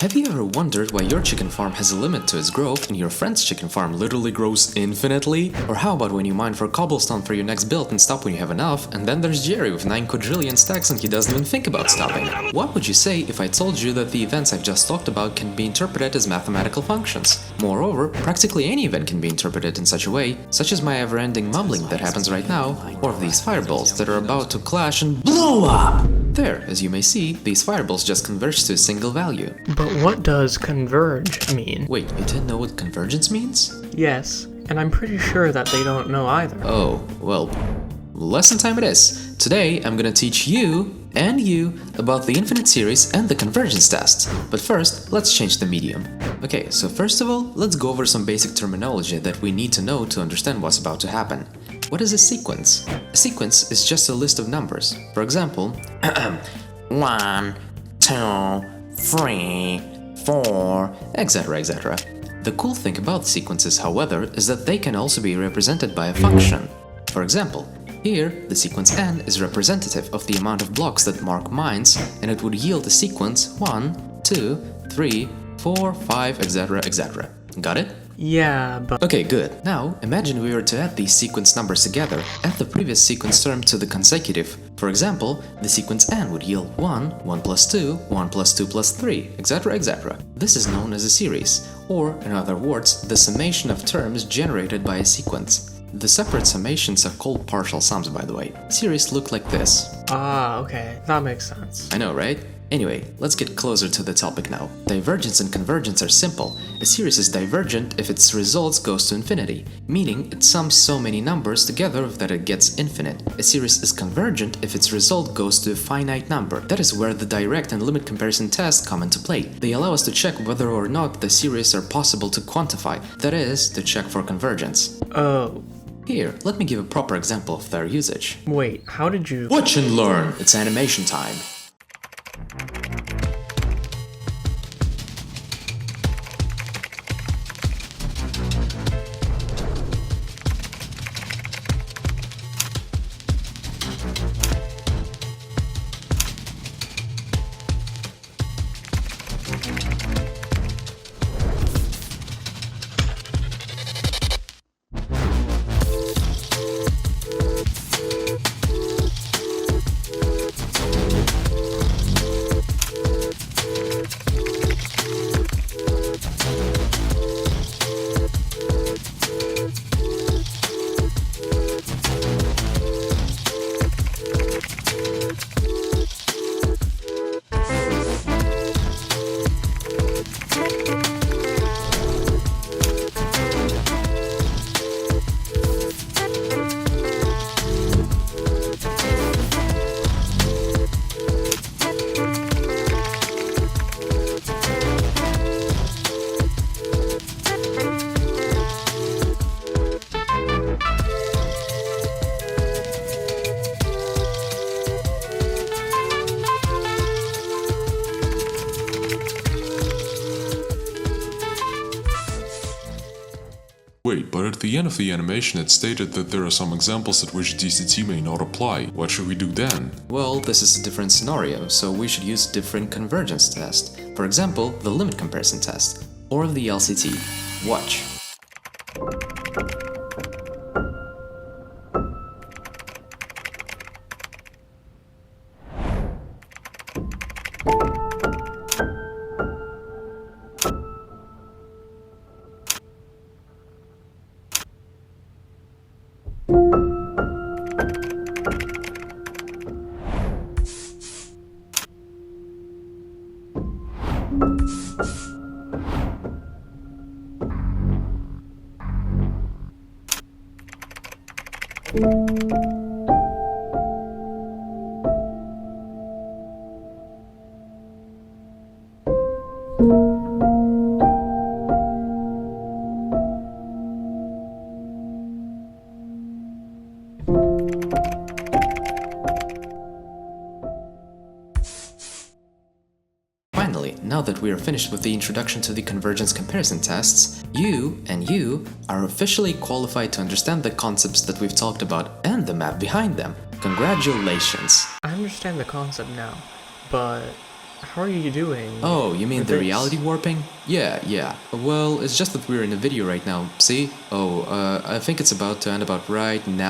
Have you ever wondered why your chicken farm has a limit to its growth and your friend's chicken farm literally grows infinitely? Or how about when you mine for cobblestone for your next build and stop when you have enough, and then there's Jerry with 9 quadrillion stacks and he doesn't even think about stopping? What would you say if I told you that the events I've just talked about can be interpreted as mathematical functions? Moreover, practically any event can be interpreted in such a way, such as my ever-ending mumbling that happens right now, or of these fireballs that are about to clash and blow up! There, as you may see, these fireballs just converge to a single value. But what does converge mean? Wait, you didn't know what convergence means? Yes, and I'm pretty sure that they don't know either. Oh, well, lesson time it is. Today I'm gonna teach you and you about the infinite series and the convergence test. But first, let's change the medium. Okay, so first of all, let's go over some basic terminology that we need to know to understand what's about to happen. What is a sequence? A sequence is just a list of numbers. For example, 1, 2, 3, 4, etc, etc. The cool thing about sequences, however, is that they can also be represented by a function. For example, here, the sequence n is representative of the amount of blocks that mark mines, and it would yield a sequence 1, 2, 3, 4, 5, etc, etc. Got it? Yeah, but... Okay, good. Now, imagine we were to add these sequence numbers together, add the previous sequence term to the consecutive. For example, the sequence n would yield 1, 1 plus 2, 1 plus 2 plus 3, etc, etc. This is known as a series, or, in other words, the summation of terms generated by a sequence. The separate summations are called partial sums, by the way. Series look like this. Ah, okay, that makes sense. I know, right? Anyway, let's get closer to the topic now. Divergence and convergence are simple. A series is divergent if its results goes to infinity, meaning it sums so many numbers together that it gets infinite. A series is convergent if its result goes to a finite number. That is where the direct and limit comparison tests come into play. They allow us to check whether or not the series are possible to quantify, that is, to check for convergence. Oh. Here, let me give a proper example of their usage. Wait, how did you... Watch and learn! It's animation time. Wait, but at the end of the animation it stated that there are some examples at which DCT may not apply. What should we do then? Well, this is a different scenario, so we should use different convergence test. For example, the limit comparison test, or the LCT. Watch. Finally, now that we are finished with the introduction to the convergence comparison tests, you and you are officially qualified to understand the concepts that we've talked about and the math behind them. Congratulations! I understand the concept now, but how are you doing? Oh, you mean with the this? reality warping? Yeah. Well, it's just that we're in a video right now, see? Oh, I think it's about to end about right now.